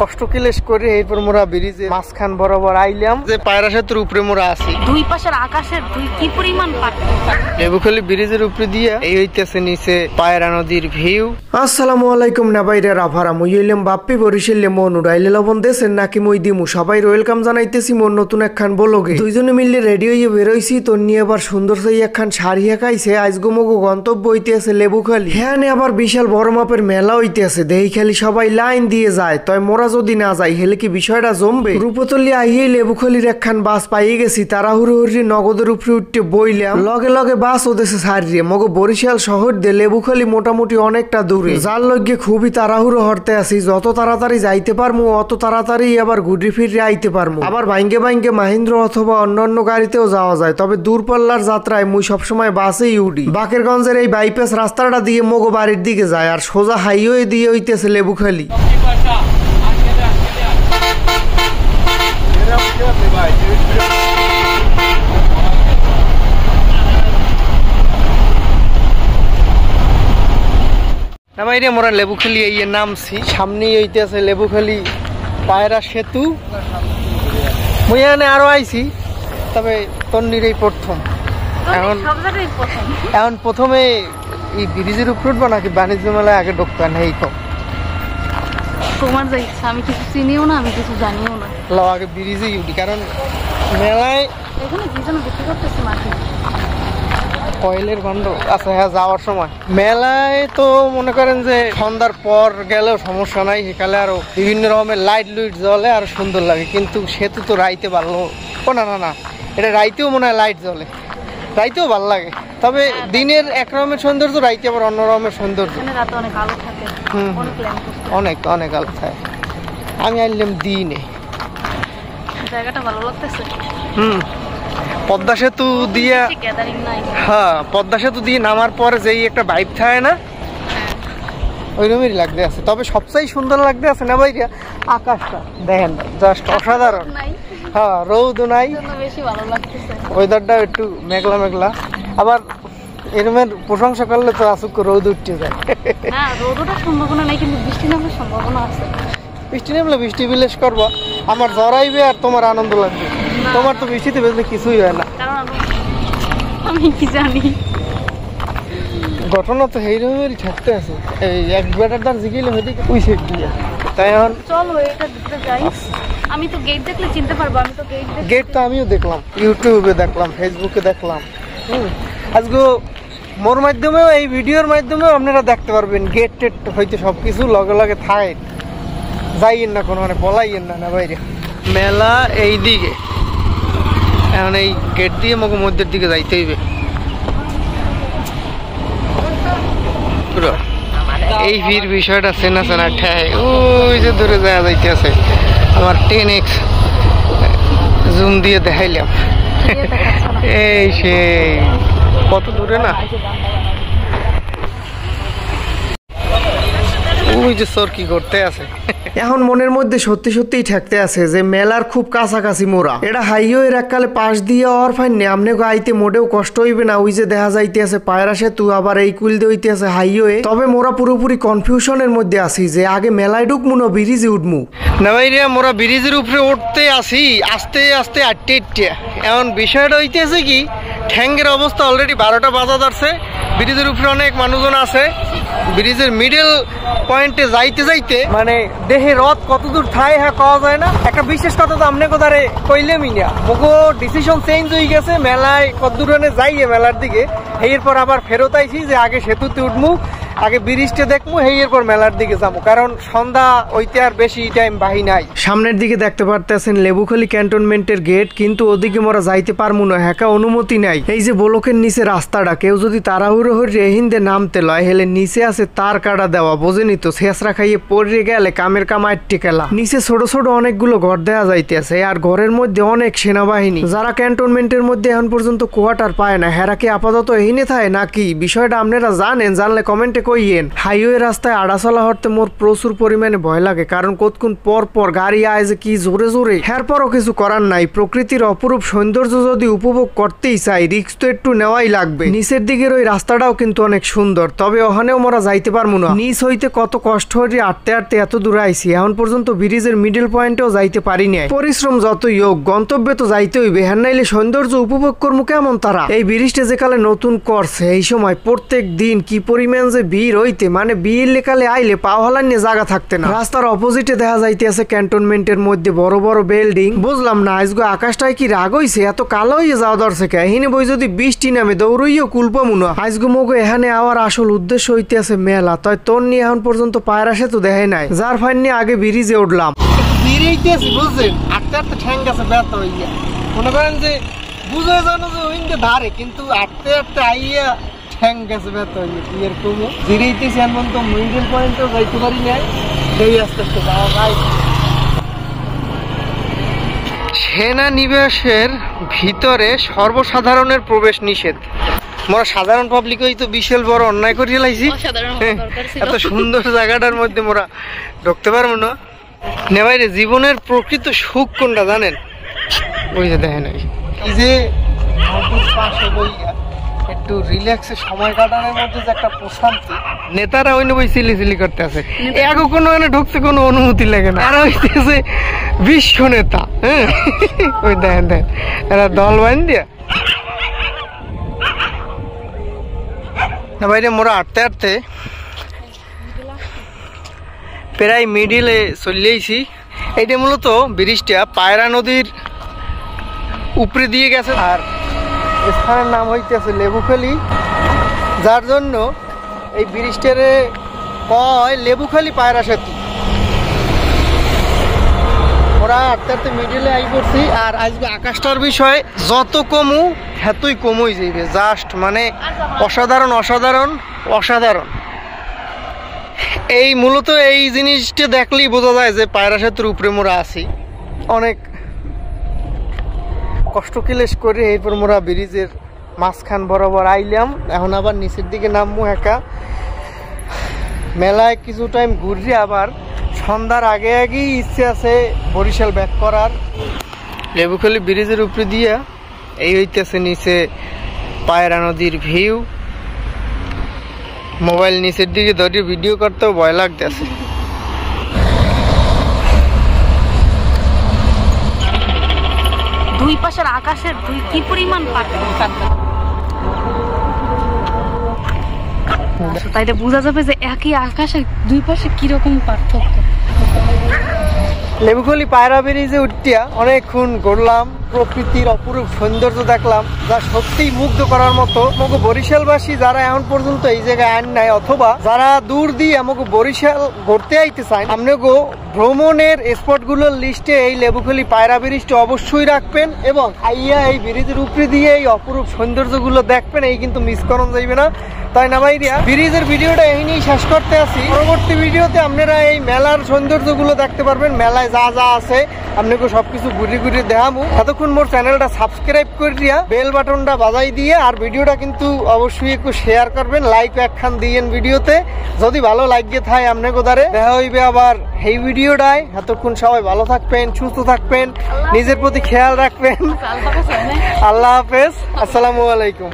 কষ্ট ক্লেশ করে এরপর মোরা ব্রিজে মাঝখান বরাবর আইলাম যে পায়রা সেতুর উপরে মোরা আছি। দুই পাশের আকাশের কি পরিমাণ পার্থক্য। লেবুখালী ব্রিজের উপরে দিয়ে এই হইতেছে নিচে পায়রা নদীর ভিউ। আসসালামু আলাইকুম না বাইরে রাভারা মুই হইলাম বাপ্পি বরিশালে মন উড়াইলে লবণ দেশের নাকি মই দিমু সবাই ওয়েলকাম জানাইতেছি মোর নতুন একখান বলগে। দুইজনে মিললে রেডি হইয়ে বেরোইছি তো নিয়ে আবার সুন্দর সেই একখান শাড়ি হেকাইছে আজগো মগো গন্তব্য হইতে আছে লেবুখালী। হ্যাঁ আবার বিশাল বড় মাপের মেলা হইতে আছে দেহি খালি সবাই লাইন দিয়ে যায় তয় মোরা যদি না যাই হেলে কি বিষয়টা জমবে। রূপতলি আইয়ে লেবুখালীর একখান বাস পাইয়ে গেছি তাড়াহুড়ো হরি নগদের উপরে উঠতে বইলাম লগে লগে বাস ওদেশে ছাড়িয়ে মগো বরিশাল শহর দিয়ে লেবুখালী মোটামুটি অনেকটা দূরে যার লগে খুবই তাড়াহুড়ো হরতে আসি যত তাড়াতাড়ি যাইতে পারমু অত তাড়াতাড়ি আবার ঘুরে ফিরে আইতে পারমু। আবার বাইঙ্গে বাইঙ্গে মাহিন্দ্র অথবা অন্যান্য গাড়িতেও যাওয়া যায় তবে দূরপাল্লার যাত্রায় মুই সবসময় বাসেই উঠি। বাকেরগঞ্জের এই বাইপাস রাস্তাটা দিয়ে মগো বাড়ির দিকে যায় আর সোজা হাইওয়ে দিয়ে হইতেছে লেবুখালী। না বাইরে মোরা লেবুখালী এই নামছি সামনেই হইতেছে লেবুখালী পায়রা সেতু। মুই এখানে আরো আইছি তবে তন্নির এই প্রথম। এখন প্রথমে এই ব্রিজের উপর উঠবো নাকি বাণিজ্য মেলায় আগে ঢুকতে না এই কম তোমার যা ইচ্ছা আমি কিছু চিনিও না আমি কিছু জানিও না। ল আগে ব্রিজেই উঠি কারণ মেলায় এখানে কি যেন বিক্রি করতেছে মাটি কয়েলের গন্ধ আছে। হ্যাঁ যাওয়ার সময় মেলায় তো মনে করেন যে সন্ধ্যার পর গেলেও সমস্যা নাই সেখানে আরো বিভিন্ন রকমের লাইট লুইট জ্বলে আর সুন্দর লাগে কিন্তু সেতু তো রাইতে ভালো না না না এটা রাইতেও মনে হয় লাইট জ্বলে রাইতেও ভালো লাগে তবে দিনের এক রকমের সৌন্দর্য রাইতে আবার অন্য রকমের সৌন্দর্য অনেক অনেক আলো থাকে। আমি আনলাম দিনে জায়গাটা ভালো লাগতেছে। পদ্মা সেতু দিয়ে হ্যাঁ পদ্মা সেতু দিয়ে নামার পরে যেই একটা ভাইব থাকে না ওইরকমই লাগতে আছে তবে সবচেয়ে সুন্দর লাগতে আছে না ভাই আকাশটা দেখেন জাস্ট অসাধারণ। হ্যাঁ রৌদ নাই ওয়েদারটা একটু মেঘলা মেঘলা আবার এরমের প্রশংসা করলে তো আসুক রৌদ উঠতে যায়। সম্ভাবনা নাই কিন্তু বৃষ্টি নামার সম্ভাবনা আছে। বৃষ্টি নামলে বৃষ্টি বিলাস করবো আমার জড়াইবে আর তোমার আনন্দ লাগবে। তোমার তো বৃষ্টিতে বেশি কিছুই হয় না আমি কি জানি ঘটনা তো এইরকমেরই থাকতে আছে। এই এক বেটার জিগিলে হয়ে ওই সেট দিয়ে তাই এখন চলো এটা দেখতে যাই। আমি তো গেট দেখলে চিনতে পারবো। আমি তো গেট তো আমিও দেখলাম ইউটিউবে দেখলাম ফেসবুকে দেখলাম। আজকে মোর মাধ্যমেও এই ভিডিওর মাধ্যমেও আপনারা দেখতে পারবেন গেট টেট হইতে সবকিছু লগে লগে থাকে যাইয়েন না কোনো মানে পলাইয়েন না না বাইরে। মেলা এই দিকে এখন এই গেট দিয়ে মগ মধ্যের দিকে যাইতে হইবে। এই ভিড় বিষয়টা চেনা চেনা ঠাই ওই যে দূরে যাওয়া যাইতে আছে আমার 10x জুম দিয়ে দেখাইলাম এই সেই কত দূরে না ওই যে সর কি করতে আছে। এখন মনের মধ্যে সত্যি সত্যিই ঠেকতে আছে যে মেলার খুব কাছাকাছি মোরা এটা হাইওয়ের এককালে পাশ দিয়ে আর ফাইন আমনে আইতে মোটেও কষ্ট হইবে না। ওই যে দেখা যাইতে আছে পায়রা সেতু আবার এই কুল দিয়ে হইতে আছে হাইওয়ে। তবে মোরা পুরোপুরি কনফিউশনের মধ্যে আছি যে আগে মেলায় ঢুকমু না ব্রিজে উঠমু। না ভাই রে মোরা ব্রিজের উপরে উঠতে আসি আস্তে আস্তে আটটে এখন বিষয়টা হইতেছে কি ঠ্যাঙ্গের অবস্থা অলরেডি 12টা বাজা যাচ্ছে। ব্রিজের উপরে অনেক মানুষজন আছে ব্রিজের মিডল পয়েন্টে যাইতে যাইতে মানে দেহে রথ কতদূর থাই হ্যাঁ কওয়া যায় না। একটা বিশেষ কথা তো আমনে কোথারে কইলেমই না মগো ডিসিশন চেঞ্জ হয়ে গেছে মেলায় কতদূর যাইয়ে মেলার দিকে এরপর আবার ফেরত আইছি যে আগে সেতুতে উঠমু আগে ব্রিজটা দেখমু এরপর মেলার দিকে যাবো কারণ সন্ধ্যা ওইতে আর বেশি টাইম বাহি নাই। সামনের দিকে দেখতে পারতেছেন লেবুখালী ক্যান্টনমেন্টের গেট কিন্তু ওদিকে মোরা যাইতে পারমু না হ্যাঁ অনুমতি নাই। এই যে ব্লকের নিচে রাস্তাটা কেউ যদি তাড়াহুড়ো হয়ে রেহিন্দে নামতে লয় হেলে নিচে আছে তার কাটা দেওয়া বোঝেনি তো শেষরা খাইয়ে পড়ে গেলে কামের কামায় টেকেলা। নিচে ছোট ছোট অনেকগুলো ঘর দেওয়া যাইতেছে আর ঘরের মধ্যে অনেক সেনাবাহিনী যারা ক্যান্টনমেন্টের মধ্যে এখন পর্যন্ত কোয়ার্টার পায় না হেরা কি আপাতত এহিনে থাকে নাকি বিষয়টা আপনারা জানেন জানলে কমেন্টে কইয়েন। হাইওয়ে রাস্তায় আড়া চলা হতে মোর প্রচুর পরিমাণে ভয় লাগে, কারণ কতক্ষণ পর পর গাড়ি আয় যে কি জোরে জোরে। এরপরও কিছু করার নাই, প্রকৃতির অপরূপ সৌন্দর্য যদি উপভোগ করতেই চাই রিস্ক তো একটু নেওয়াই লাগবে। নিচের দিকের ওই রাস্তাটাও কিন্তু অনেক সুন্দর, তবে ওখানেও মোরা যাইতে পারবো না। নিচ হইতে কত কষ্ট হয়ে আটতে আটতে এত দূরে আইছি, এখন পর্যন্ত ব্রিজের মিডল পয়েন্টেও যাইতে পারি নাই। পরিশ্রম যতই হোক গন্তব্যে তো যাইতে হইবে, হ্যাঁ নাইলে সৌন্দর্য উপভোগ করবো কেমন তারা। এই ব্রিজটা যেকালে নতুন করছে এই সময় প্রত্যেক দিন কি পরিমাণ যে ভিড় হইতে, মানে বিয়ের লেকালে আইলে পাও হালার নিয়ে জায়গা থাকতে না। রাস্তার অপোজিটে দেখা যাইতে আছে ক্যান্টনমেন্টের মধ্যে বড় বড় বিল্ডিং। বুঝলাম না আজকে আকাশটায় কি রাগ হইছে, এত কালো হয়ে যাওয়া দর্শক। এখানে বই যদি বৃষ্টি নামে দৌড়ইও কুলপামু না। আজকে মগো এখানে আওয়ার আসল উদ্দেশ্য হইতে আছে মেলা, তাই তোর নিয়ে এখন পর্যন্ত পায়রা সে তো দেখাই নাই, যার ফাইন নিয়ে আগে ব্রিজে উঠলাম। বুঝলেন আটতে আটতে ঠ্যাং গেছে ব্যথা হইয়া, মনে করেন যে বুঝে জানো যে ওইটা ধারে, কিন্তু আটতে আটতে আইয়া ঠ্যাং গেছে ব্যথা হইয়া কি এরকম জিরেইতেছি। এমন তো মিডল পয়েন্টেও যাইতে পারি নাই, সেই আস্তে আস্তে যাওয়া ভাই। সেনানিবাসের ভিতরে সর্বসাধারণের প্রবেশ নিষেধ। মোরা সাধারণ পাবলিক তো বিশাল বড় অন্যায় করিয়ে লাইছি। এত সুন্দর জায়গাটার মধ্যে মোরা ঢুকতে পারবো না। নেবাইরে জীবনের প্রকৃত সুখ কোনটা জানেন? ওই যে দেখেন এই যে পাশে বইয়া একটু রিল্যাক্সে সময় কাটানোর মধ্যে যে একটা প্রশান্তি। নেতারা ওই বই চিলি করতে আছে, এগো কোনো এনে ঢুকতে কোনো অনুমতি লাগে না। এরা হইতেছে বিশ্ব নেতা। হ্যাঁ ওই দেখেন দেখেন এরা দল বাইন দিয়া। বাইরে মোরা আটতে আটতে প্রায় মিডিলে চলেইছি। এইটা মূলত ব্রিজটা পায়রা নদীর উপরে দিয়ে গেছে, আর স্থানের নাম হইতেছে লেবুখালী, যার জন্য এই ব্রিজটারে কয় লেবুখালী পায়রা সেতু। ওরা আটতে আটতে মিডিলে আই পড়ছি। আর আজকে আকাশটার বিষয় যত কমু এতই কমই যাইবে, জাস্ট মানে অসাধারণ অসাধারণ অসাধারণ। এই মূলত এই জিনিসটা দেখলেই বোঝা যায় যে পায়রা সেতুর উপরে মোরা আছি। অনেক কষ্ট ক্লেশ করে এরপর মোরা ব্রিজের মাঝখান বরাবর আইলাম। এখন আবার নিচের দিকে নামবো একা। মেলায় কিছু টাইম ঘুরছি, আবার সন্ধ্যার আগে আগেই ইচ্ছে আছে বরিশাল ব্যাক করার। লেবুখালী ব্রিজের উপরে দিয়া এই হইতেছে নিচে পায়রা নদীর ভিউ। মোবাইল নিচের দিকে ধরে ভিডিও করতেও ভয় লাগতেছে। দুই পাশের আকাশের কি পরিমাণ পার্থক্য, তাইলে বোঝা যাবে যে একই আকাশে দুই পাশে কিরকম পার্থক্য। লেবুখালী পায়রা ব্রিজে উঠিয়া অনেকক্ষণ ঘুরলাম, প্রকৃতির অপরূপ সৌন্দর্য দেখলাম, যা সত্যিই মুগ্ধ করার মতো। আমাকে বরিশালবাসী যারা এখন পর্যন্ত এই জায়গায় আইন নাই, অথবা যারা দূর দিয়ে আমাকে বরিশাল ঘুরতে আইতে চান, আপনাকে ভ্রমণের স্পটগুলোর লিস্টে এই লেবুখালী পায়রা ব্রিজটা অবশ্যই রাখবেন, এবং আইয়া এই ব্রিজের উপরে দিয়ে এই অপরূপ সৌন্দর্যগুলো দেখবেন, এই কিন্তু মিস করানো যাইবে না। তাই না ভাইরা, ব্রিজের ভিডিওটা এখানেই শেষ করতে আসি। পরবর্তী ভিডিওতে আপনারা এই মেলার সৌন্দর্যগুলো দেখতে পারবেন, মেলায় যা যা আছে আপনাকে সবকিছু ঘুরে ঘুরে দেখাবো। এতক্ষণ মোর চ্যানেলটা সাবস্ক্রাইব করে দিয়া বেল বাটনটা বাজাই দিয়ে, আর ভিডিওটা কিন্তু অবশ্যই একটু শেয়ার করবেন, লাইক একখান দিয়েন ভিডিওতে যদি ভালো লাগে থাকে আপনাকে দ্বারে। দেখা হইবে আবার এই ভিডিওটায়। এতক্ষণ সবাই ভালো থাকবেন, সুস্থ থাকবেন, নিজের প্রতি খেয়াল রাখবেন। আল্লাহ হাফেজ, আসসালামু আলাইকুম।